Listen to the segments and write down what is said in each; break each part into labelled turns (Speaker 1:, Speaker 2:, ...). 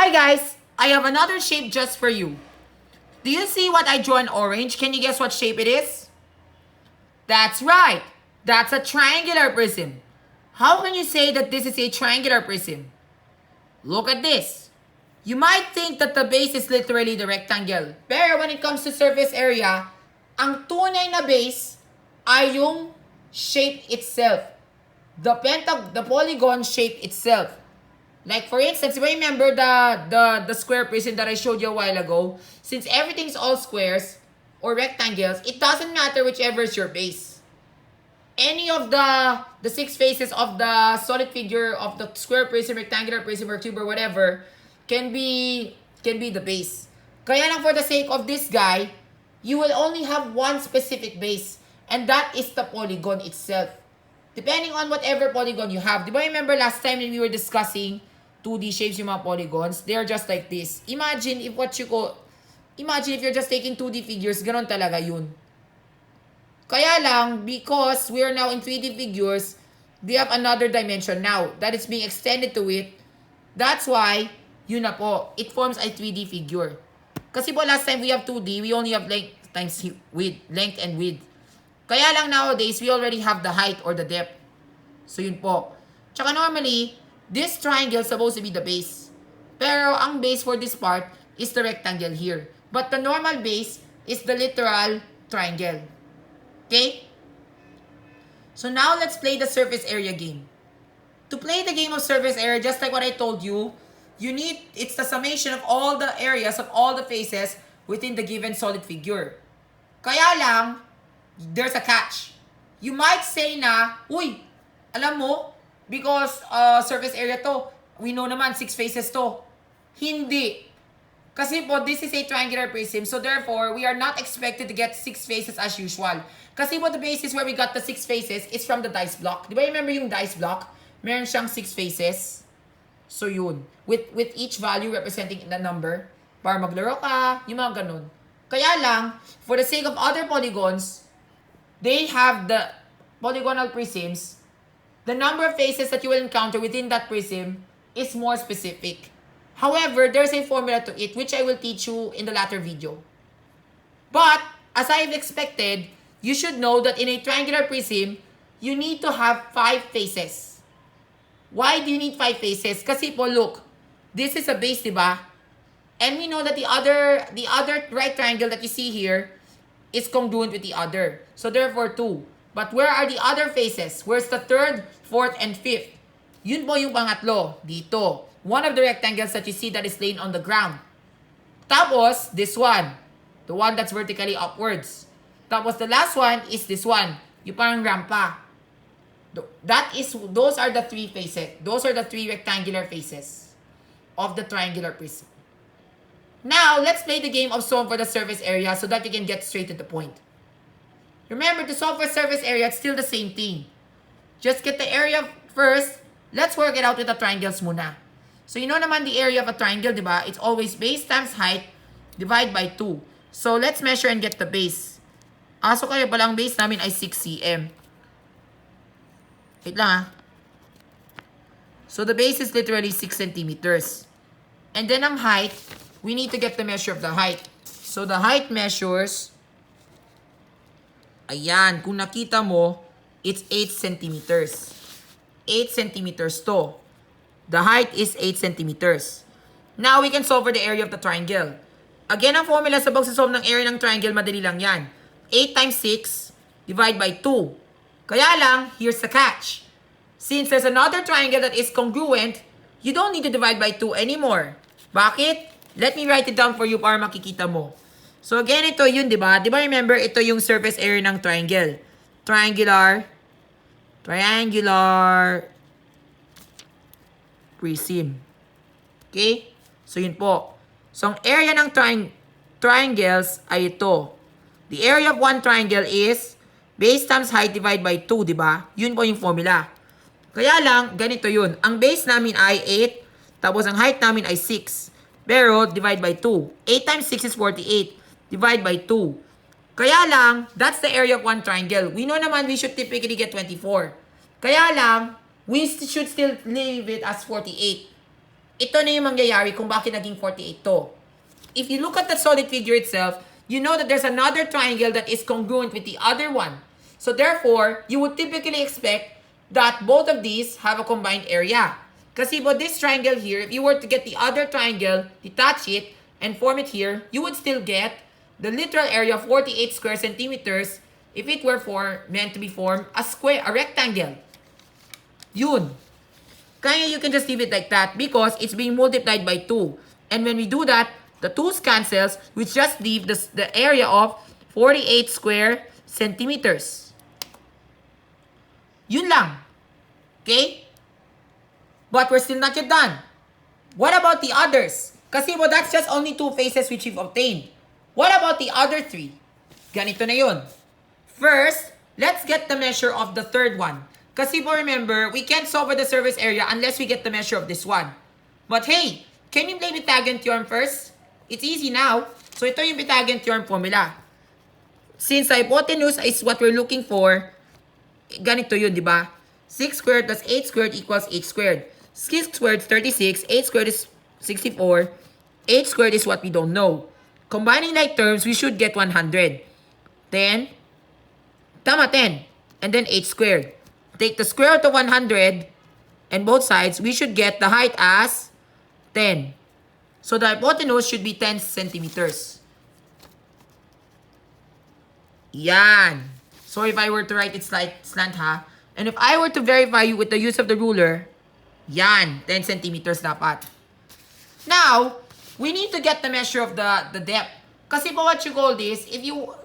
Speaker 1: Hi guys, I have another shape just for you. Do you see what I draw in orange? Can you guess what shape it is? That's right. That's a triangular prism. How can you say that this is a triangular prism? Look at this. You might think that the base is literally the rectangle. Pero when it comes to surface area, ang tunay na base ay yung shape itself. The polygon shape itself. Like for instance, remember the square prism that I showed you a while ago? Since everything's all squares or rectangles, it doesn't matter whichever is your base. Any of the six faces of the solid figure of the square prism, rectangular prism, or cube or whatever can be the base. Kaya lang for the sake of this guy, you will only have one specific base, and that is the polygon itself. Depending on whatever polygon you have. Di ba remember last time when we were discussing 2D shapes, yung mga polygons, they are just like this. Imagine if you're just taking 2D figures, ganon talaga yun. Kaya lang, because we are now in 3D figures, they have another dimension now that is being extended to it. That's why, yun na po, it forms a 3D figure. Kasi po last time we have 2D, we only have length times width, length and width. Kaya lang nowadays, we already have the height or the depth. So yun po. Tsaka normally, this triangle is supposed to be the base. Pero ang base for this part is the rectangle here. But the normal base is the literal triangle. Okay? So now let's play the surface area game. To play the game of surface area, just like what I told you, it's the summation of all the areas of all the faces within the given solid figure. Kaya lang, there's a catch. You might say na, uy, alam mo, because surface area to, we know naman 6 faces to. Hindi. Kasi po, this is a triangular prism, so therefore, we are not expected to get 6 faces as usual. Kasi po, the basis where we got the 6 faces is from the dice block. Di ba remember yung dice block? Meron siyang 6 faces. So yun. With each value representing the number. Para maglaro ka, yung mga ganun. Kaya lang, for the sake of other polygons, they have the polygonal prisms. The number of faces that you will encounter within that prism is more specific. However, there's a formula to it which I will teach you in the latter video. But, as I've expected, you should know that in a triangular prism, you need to have 5 faces. Why do you need 5 faces? Kasi po, look, this is a base, diba? And we know that the other right triangle that you see here is congruent with the other. So therefore, 2. But where are the other faces? Where's the 3rd, 4th, and 5th? Yun po yung pangatlo. Dito. One of the rectangles that you see that is laying on the ground. Tapos, this one. The one that's vertically upwards. Tapos, the last one is this one. Yung parang rampa. Those are the 3 faces. Those are the 3 rectangular faces of the triangular prism. Now, let's play the game of solve for the surface area so that we can get straight to the point. Remember, to solve for surface area, it's still the same thing. Just get the area first. Let's work it out with the triangles muna. So, you know naman the area of a triangle, di ba? It's always base times height divided by 2. So, let's measure and get the base. So kaya palang base namin ay 6 cm. Wait lang ha. So, the base is literally 6 centimeters. And then, ang height, we need to get the measure of the height. So, the height measures, ayan, kung nakita mo, it's 8 centimeters. 8 centimeters to. The height is 8 centimeters. Now, we can solve for the area of the triangle. Again, ang formula sa pagsasolve ng area ng triangle, madali lang yan. 8 times 6 divided by 2. Kaya lang, here's the catch. Since there's another triangle that is congruent, you don't need to divide by 2 anymore. Bakit? Let me write it down for you para makikita mo. So again, ito yun, di ba? Di ba remember, ito yung surface area ng triangle. Triangular prism. Okay? So yun po. So ang area ng triangles ay ito. The area of one triangle is base times height divided by 2, di ba? Yun po yung formula. Kaya lang, ganito yun. Ang base namin ay 8, tapos ang height namin ay 6. Pero, divide by 2. 8 times 6 is 48. Divide by 2. Kaya lang, that's the area of one triangle. We know naman we should typically get 24. Kaya lang, we should still leave it as 48. ito na yung mangyayari kung bakit naging 48 to. If you look at the solid figure itself, you know that there's another triangle that is congruent with the other one. So therefore, you would typically expect that both of these have a combined area. Kasi for this triangle here, if you were to get the other triangle, detach it, and form it here, you would still get the literal area of 48 square centimeters if it were meant to be formed a square, a rectangle. Yun. Kaya you can just leave it like that because it's being multiplied by 2. And when we do that, the 2's cancels, which just leave the area of 48 square centimeters. Yun lang. Okay? But we're still not yet done. What about the others? Kasi well, that's just only 2 faces which we've obtained. What about the other 3? Ganito na yun. First, let's get the measure of the third one. Kasi po remember, we can't solve for the surface area unless we get the measure of this one. But hey, can you play Pythagorean theorem first? It's easy now. So ito yung Pythagorean theorem formula. Since the hypotenuse is what we're looking for, ganito yun, di ba? 6 squared plus 8 squared equals 8 squared. 6 squared is 36, 8 squared is 64, 8 squared is what we don't know. Combining like terms, we should get 100. 10, tama 10, and then 8 squared. Take the square root of 100 and both sides, we should get the height as 10. So the hypotenuse should be 10 centimeters. Yan. So if I were to write it slant ha, and if I were to verify you with the use of the ruler, yan, 10 centimeters dapat. Now, we need to get the measure of the depth. Kasi po what you call this,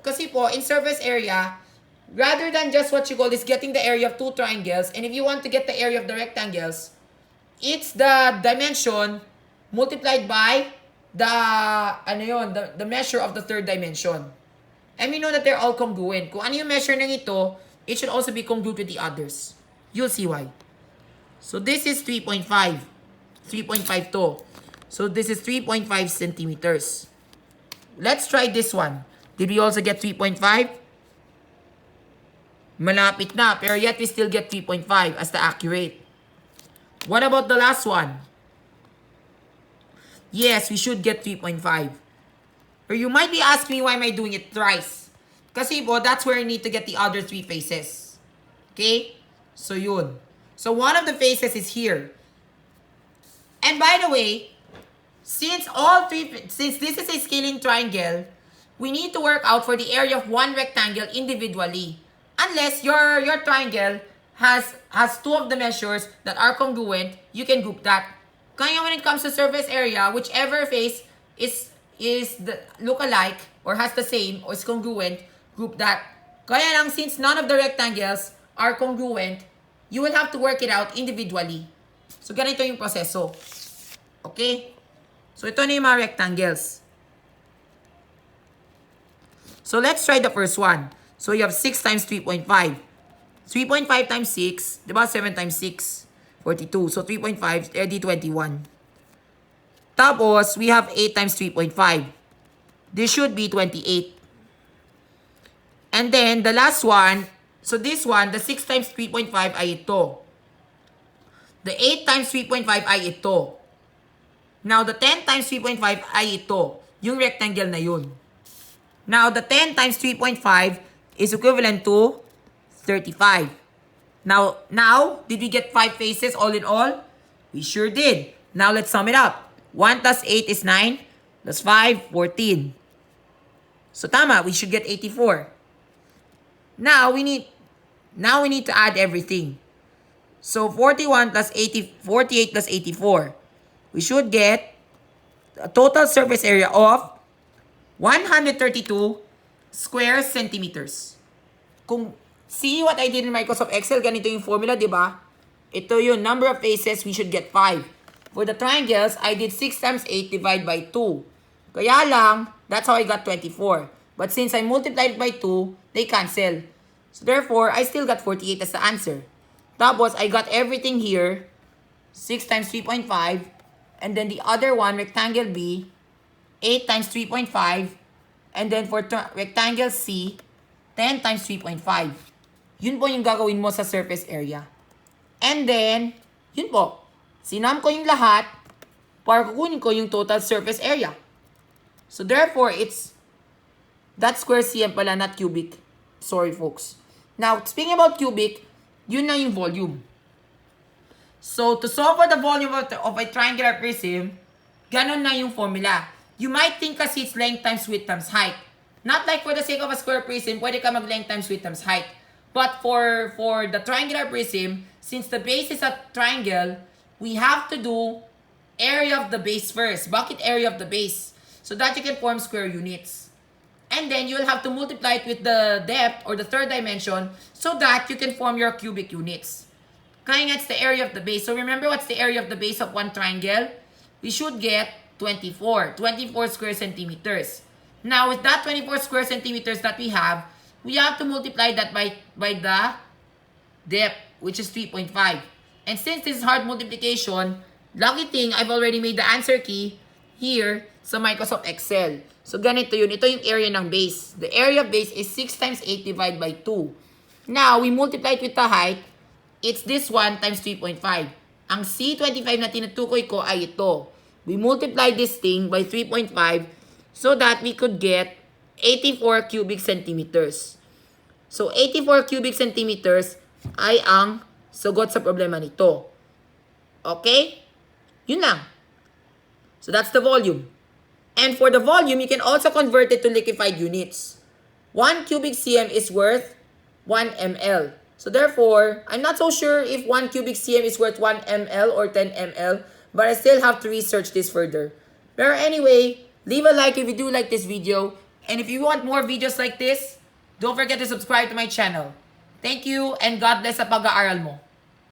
Speaker 1: kasi po in surface area, rather than just what you call this, getting the area of 2 triangles, and if you want to get the area of the rectangles, it's the dimension multiplied by the measure of the third dimension. And we know that they're all congruent. Kung ano yung measure ng ito, it should also be congruent with the others. You'll see why. So this is 3.5. 3.5 to. So this is 3.5 centimeters. Let's try this one. Did we also get 3.5? Malapit na, pero yet we still get 3.5 as the accurate. What about the last one? Yes, we should get 3.5. Or you might be asking me why am I doing it thrice? Kasi po, that's where I need to get the other 3 faces. Okay? So yun. So one of the faces is here. And by the way, since this is a scaling triangle, we need to work out for the area of one rectangle individually. Unless your triangle has 2 of the measures that are congruent, you can group that. Kaya when it comes to surface area, whichever face is the look-alike or has the same or is congruent, group that. Kaya lang since none of the rectangles are congruent, you will have to work it out individually. So ganito yung proseso. Okay? So ito na yung mga rectangles. So let's try the first one. So you have 6 times 3.5. 3.5 times 6, diba? 7 times 6, 42. So 3.5, edi 21. Tapos, we have 8 times 3.5. This should be 28. And then, the last one, so this one, the 6 times 3.5 ay ito. The 8 times 3.5 ay ito. Now, the 10 times 3.5 ay ito. Yung rectangle na yun. Now, the 10 times 3.5 is equivalent to 35. Now, did we get 5 faces all in all? We sure did. Now, let's sum it up. 1 plus 8 is 9. Plus 5, 14. So, tama. We should get 84. Now, we need to add everything. So, 48 plus 84. We should get a total surface area of 132 square centimeters. Kung see what I did in Microsoft Excel, ganito yung formula, di ba? Ito yung number of faces, we should get 5. For the triangles, I did 6 times 8 divided by 2. Kaya lang, that's how I got 24. But since I multiplied by 2, they cancel. So therefore, I still got 48 as the answer. Tapos, I got everything here. 6 times 3.5. And then the other one, rectangle B, 8 times 3.5. And then for rectangle C, 10 times 3.5. Yun po yung gagawin mo sa surface area. And then, yun po. Sinam ko yung lahat. para kukunin ko yung total surface area. So therefore, that square cm pala, not cubic. Sorry, folks. Now, speaking about cubic, yun na yung volume. So, to solve for the volume of a triangular prism, ganun na yung formula. You might think kasi it's length times width times height. Not like for the sake of a square prism, pwede ka mag-length times width times height. But for the triangular prism, since the base is a triangle, we have to do area of the base first. Bucket area of the base. So that you can form square units. And then you will have to multiply it with the depth or the third dimension so that you can form your cubic units. Kaya nga, it's the area of the base. So remember, what's the area of the base of one triangle? We should get 24 square centimeters. Now, with that 24 square centimeters that we have to multiply that by the depth, which is 3.5. And since this is hard multiplication, lucky thing, I've already made the answer key here sa Microsoft Excel. So, ganito yun. Ito yung area ng base. The area of base is 6 times 8 divided by 2. Now, we multiply it with the height. It's this one times 3.5. Ang C25 na tinutukoy ko ay ito. We multiply this thing by 3.5 so that we could get 84 cubic centimeters. So, 84 cubic centimeters ay ang sagot sa problema nito. Okay? Yun lang. So, that's the volume. And for the volume, you can also convert it to liquefied units. 1 cubic cm is worth 1 ml. So therefore, I'm not so sure if 1 cubic cm is worth 1 ml or 10 ml, but I still have to research this further. But anyway, leave a like if you do like this video. And if you want more videos like this, don't forget to subscribe to my channel. Thank you and God bless sa pag-aaral mo.